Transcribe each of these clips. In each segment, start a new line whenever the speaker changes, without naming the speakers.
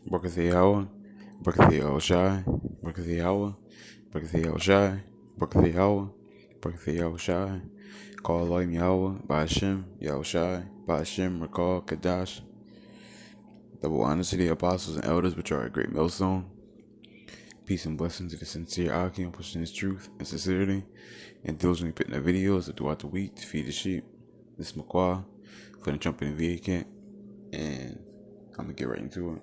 Baruch Yahweh, Baruch Yahweh Shai, Baruch Yahweh, Baruch Yahweh Shai, Baruch Yahweh, Baruch Yahweh Shai, Call Elohim Yahweh, Ba'ashem, Yahweh Shai, Ba'ashem, Rakal, Kadash. Double honor to the apostles and elders which are a great millstone. Peace and blessings to the sincere Akim pushing his truth and sincerity and diligently putting their videos throughout the week to feed the sheep. This is Makwa for the Jumping in VA camp, and I'm gonna get right into it.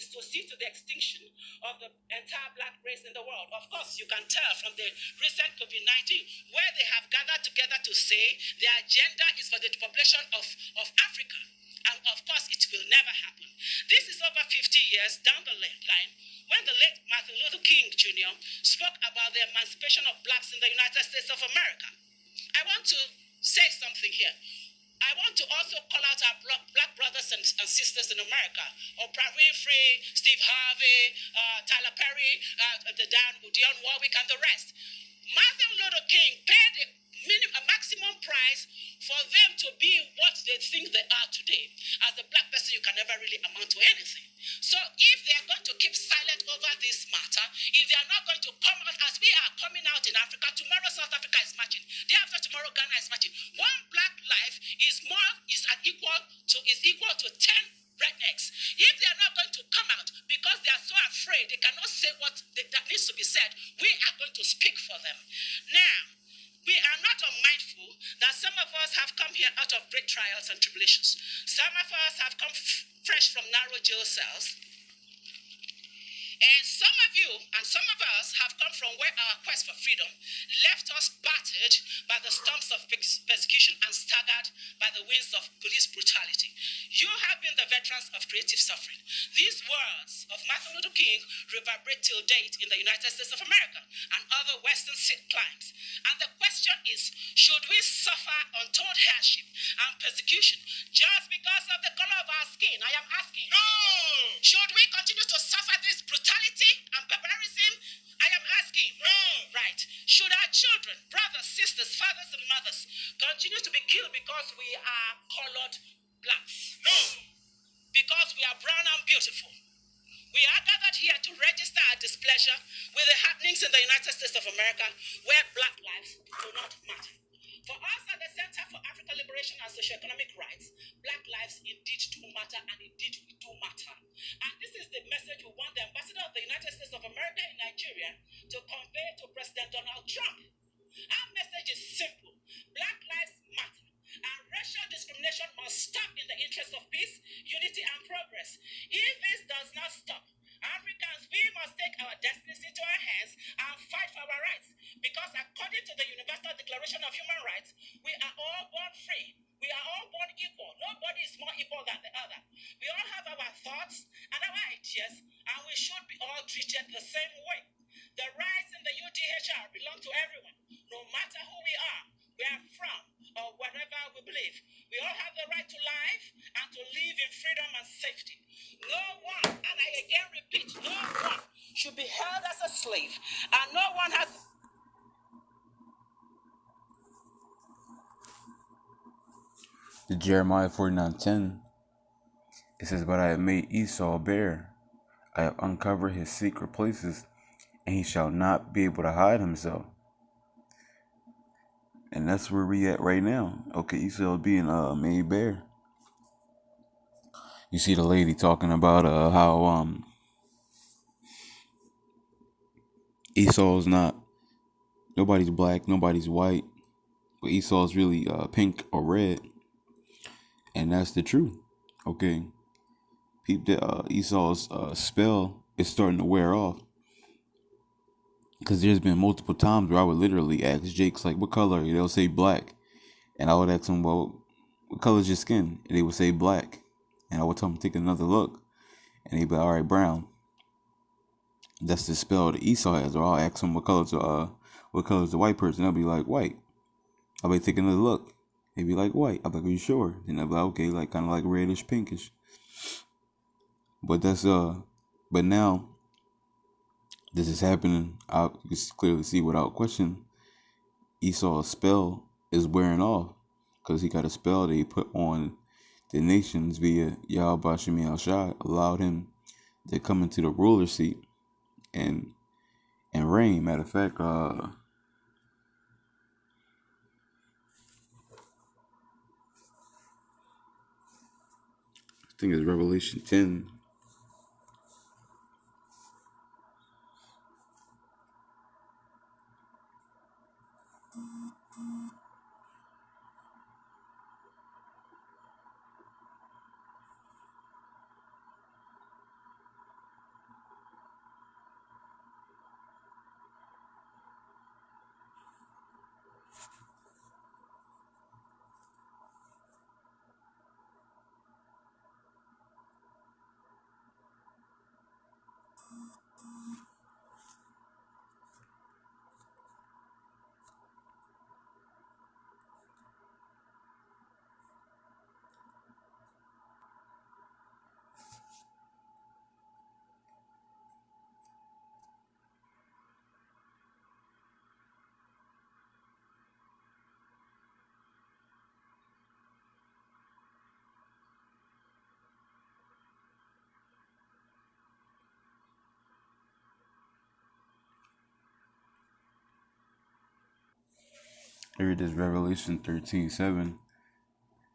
is to see to the extinction of the entire black race in the world. Of course, you can tell from the recent COVID-19, where they have gathered together to say their agenda is for the population of Africa. And of course, it will never happen. This is over 50 years down the line when the late Martin Luther King Jr. spoke about the emancipation of blacks in the United States of America. I want to say something here. I want to also call out our black brothers and sisters in America, Oprah Winfrey, Steve Harvey, Tyler Perry, Dionne Warwick, and the rest. Martin Luther King paid a maximum price for them to be what they think they are today. As a black person, you can never really amount to anything. So if they are going to keep silent over this matter, if they are not going to come out as we are coming out in Africa, tomorrow South Africa is marching, day after tomorrow Ghana is marching. One black life is equal to 10 rednecks. If they are not going to come out because they are so afraid they cannot say what that needs to be said, we are going to speak for them. Now, we are not unmindful that some of us have come here out of great trials and tribulations. Some of us have come fresh from narrow jail cells. And some of you and some of us have come from where our quest for freedom left us battered by the storms of persecution and staggered by the winds of police brutality. You have been the veterans of creative suffering. These words of Martin Luther King reverberate till date in the United States of America and other Western climes. And the question is, should we suffer untold hardship and persecution just because of the color of our skin? I am asking. No! Should we continue to suffer this brutality and barbarism? I am asking. No! Right. Should our children, brothers, sisters, fathers, and mothers continue to be killed because we are colored blacks? No! Because we are brown and beautiful. We are gathered here to register our displeasure with the happenings in the United States of America where black lives do not matter. For us at the Center for African Liberation and Socioeconomic Rights, black lives indeed do matter, and indeed we do matter. And this is the message we want the ambassador of the United States of America in Nigeria to convey to President Donald Trump. Our message is simple. Black lives matter. And racial discrimination must stop in the interest of peace, unity, and progress. If this does not stop, Africans, we must take our destinies into our hands and fight for our rights. Because according to the Universal Declaration of Human Rights, we are all born free. We are all born equal. Nobody is more equal than the other. We all have our thoughts and our ideas, and we should be all treated the same way. The rights in the UDHR belong to everyone, no matter who we are, where we're from, or whatever we believe. We all have the right to life and to live in freedom and safety. No one, and I again repeat, no one should be held as a slave, and no one has...
The Jeremiah 49:10, it says, "But I have made Esau bare. I have uncovered his secret places, and he shall not be able to hide himself." And that's where we at right now. Okay, Esau being made bare. You see the lady talking about how Esau's not, nobody's black, nobody's white, but Esau's really pink or red, and that's the truth. Okay, Esau's spell is starting to wear off, because there's been multiple times where I would literally ask Jake's like, "What color?" They'll say black, and I would ask them, "Well, what color's your skin?" And they would say black, and I would tell them to take another look, and they'd be like, "All right, brown." That's the spell that Esau has. Or I'll ask them, what color's the white person? They'll be like, white. I'll be taking another look. They'd be like, white. I'll be like, are you sure? And they'll be like, okay, like kind of like reddish, pinkish. But but now this is happening. You can clearly see without question, Esau's spell is wearing off, because he got a spell that he put on the nations via Yahweh Shemi Al-Shai, allowed him to come into the ruler seat and reign. Matter of fact, I think it's Revelation 10. There it is, Revelation 13:7.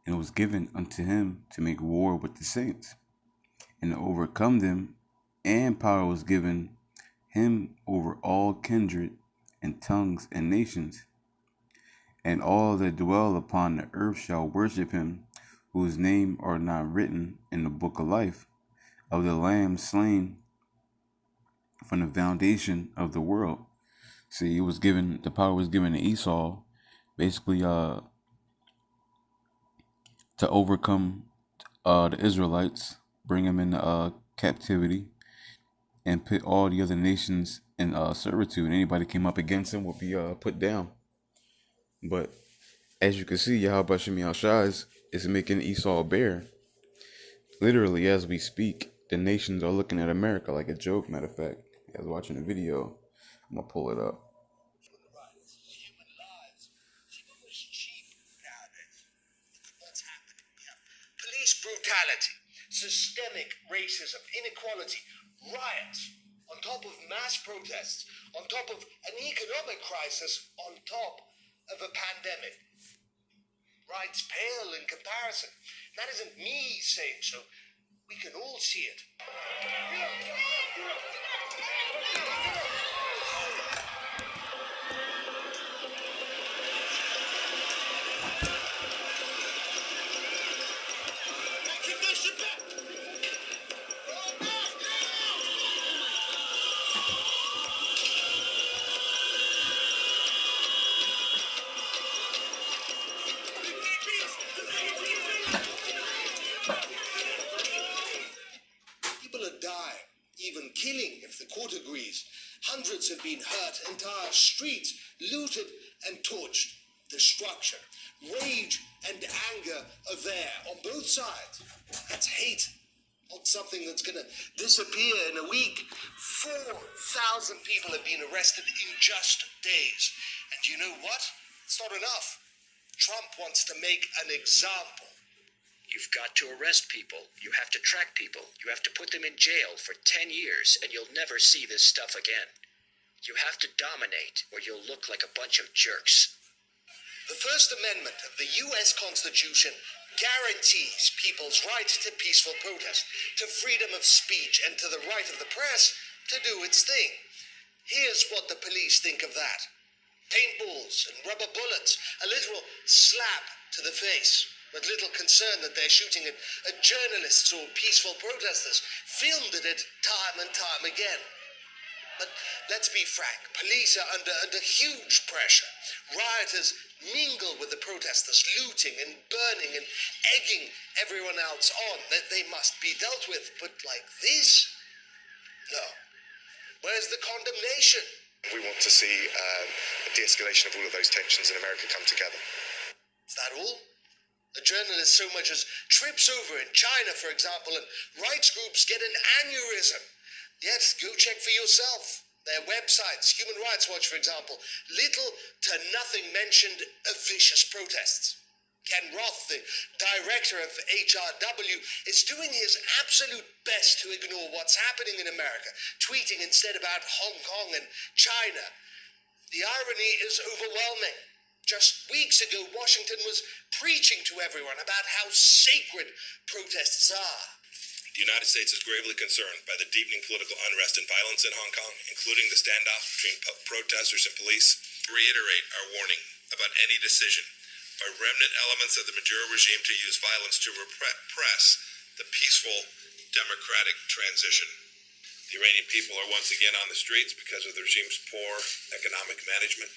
And it was given unto him to make war with the saints, and to overcome them, and power was given him over all kindred and tongues and nations. And all that dwell upon the earth shall worship him, whose name are not written in the book of life of the Lamb slain from the foundation of the world. See, the power was given to Esau, basically to overcome the Israelites, bring them into captivity, and put all the other nations in servitude. Anybody came up against him will be put down. But as you can see, Yahweh Shem Yahushua is making Esau a bear. Literally, as we speak, the nations are looking at America like a joke. Matter of fact, I was watching a video. I'm gonna pull it up.
Human lives seem almost cheap nowadays. Look at what's happening here. Police brutality, systemic racism, inequality, riots, on top of mass protests, on top of an economic crisis, on top of a pandemic. Rights pale in comparison. That isn't me saying so. We can all see it. People are dying, even killing if the court agrees. Hundreds have been hurt, entire streets looted and torched. Destruction, rage and anger are there on both sides. That's hate, not something that's going to disappear in a week. 4,000 people have been arrested in just days. And you know what? It's not enough. Trump wants to make an example.
You've got to arrest people. You have to track people. You have to put them in jail for 10 years, and you'll never see this stuff again. You have to dominate, or you'll look like a bunch of jerks.
The First Amendment of the U.S. Constitution guarantees people's right to peaceful protest, to freedom of speech, and to the right of the press to do its thing. Here's what the police think of that. Paintballs and rubber bullets, a literal slap to the face, with little concern that they're shooting at journalists or peaceful protesters, filmed at it time and time again. But let's be frank, police are under huge pressure. Rioters mingle with the protesters, looting and burning and egging everyone else on. They must be dealt with, but like this? No. Where's the condemnation?
We want to see a de-escalation of all of those tensions in America come together.
Is that all? A journalist so much as trips over in China, for example, and rights groups get an aneurysm. Yes, go check for yourself. Their websites, Human Rights Watch, for example, little to nothing mentioned of vicious protests. Ken Roth, the director of HRW, is doing his absolute best to ignore what's happening in America, tweeting instead about Hong Kong and China. The irony is overwhelming. Just weeks ago, Washington was preaching to everyone about how sacred protests are.
The United States is gravely concerned by the deepening political unrest and violence in Hong Kong, including the standoff between protesters and police. We reiterate our warning about any decision by remnant elements of the Maduro regime to use violence to repress the peaceful democratic transition. The Iranian people are once again on the streets because of the regime's poor economic management.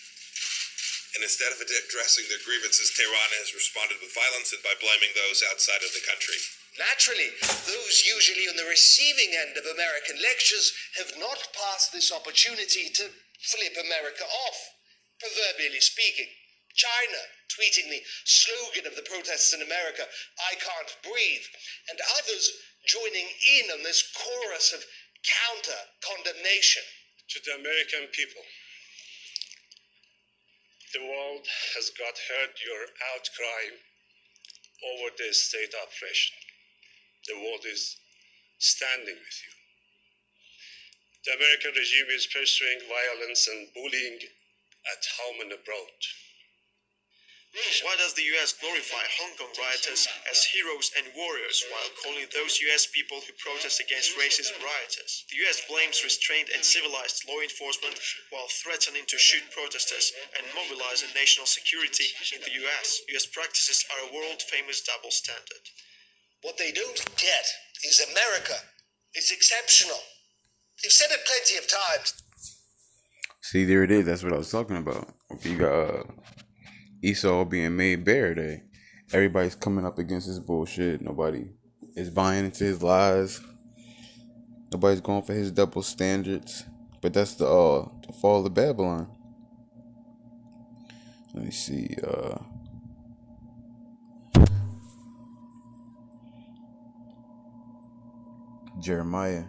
And instead of addressing their grievances, Tehran has responded with violence and by blaming those outside of the country.
Naturally, those usually on the receiving end of American lectures have not passed this opportunity to flip America off, proverbially speaking. China tweeting the slogan of the protests in America, "I can't breathe," and others joining in on this chorus of counter-condemnation.
To the American people, the world has heard your outcry over the state oppression. The world is standing with you. The American regime is pursuing violence and bullying at home and abroad.
Why does the US glorify Hong Kong rioters as heroes and warriors while calling those US people who protest against racism rioters? The US blames restrained and civilized law enforcement while threatening to shoot protesters and mobilizing national security in the US. US practices are a world-famous double standard.
What they don't get is America is exceptional. They've said it plenty of times.
See, there it is. That's what I was talking about. Okay, you got Esau being made bare there. Everybody's coming up against his bullshit. Nobody is buying into his lies. Nobody's going for his double standards. But that's the fall of Babylon. Let me see. Jeremiah.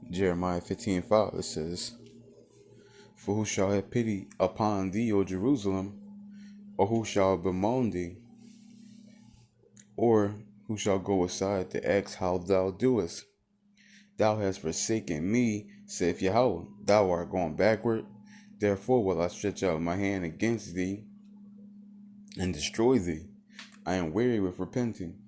Jeremiah 15:5, it says, "For who shall have pity upon thee, O Jerusalem? Or who shall bemoan thee? Or who shall go aside to ask how thou doest? Thou hast forsaken me, saith Yahweh. Thou art gone backward. Therefore will I stretch out my hand against thee and destroy thee. I am weary with repenting."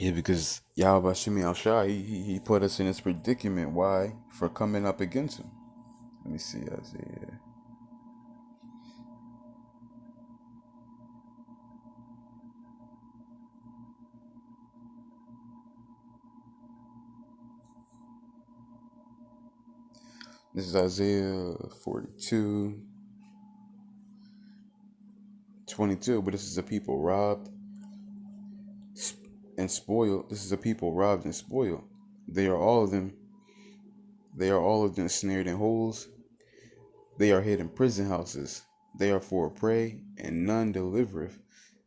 Yeah, because Yahweh Shemi Al-Shai, he put us in this predicament. Why? For coming up against him. Let me see, Isaiah. This is Isaiah 42:22, but this is a people robbed and spoiled. This is a people robbed and spoiled. They are all of them snared in holes. They are hid in prison houses. They are for a prey, and none delivereth,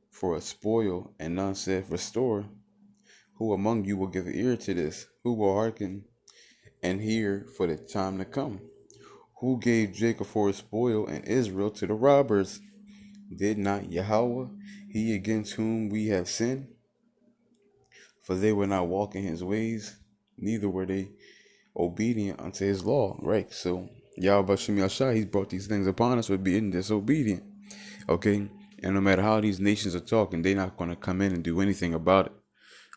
for a spoil, and none saith restore. Who among you will give ear to this? Who will hearken and hear for the time to come? Who gave Jacob for a spoil and Israel to the robbers? Did not Yahweh, he against whom we have sinned? For they were not walking his ways, neither were they obedient unto his law. Right? So Yahweh Shemi Al-Shai, he's brought these things upon us for being disobedient. Okay? And no matter how these nations are talking, they're not going to come in and do anything about it.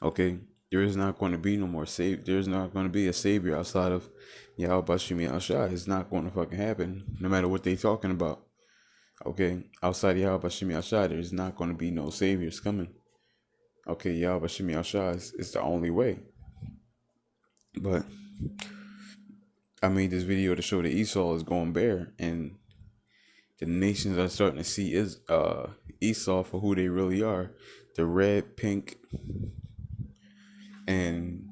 Okay? There is not going to be no more savior. There's not going to be a savior outside of Yahweh Shemi Al-Shai. It's not going to fucking happen, no matter what they're talking about. Okay? Outside of Yahweh Shemi Al-Shai, there's not going to be no saviors coming. Okay, Yahweh Shemi Al-Shai is the only way. But I made this video to show that Esau is going bare, and the nations are starting to see Esau for who they really are. The red, pink, and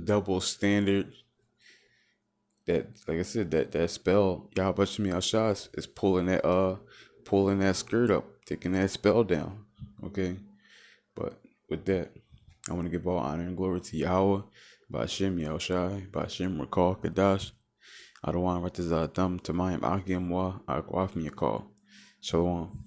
double standard. That, like I said, that spell, Yahweh Shemi Al-Shai is pulling that skirt up, taking that spell down. Okay, but with that, I want to give all honor and glory to Yahweh, Ba'ashem Yahushai, Ba'ashem Rakal Kadash, Adawan Ratazadam, Tamayim Akim Wa, Akwaf Miyakal. Shalom.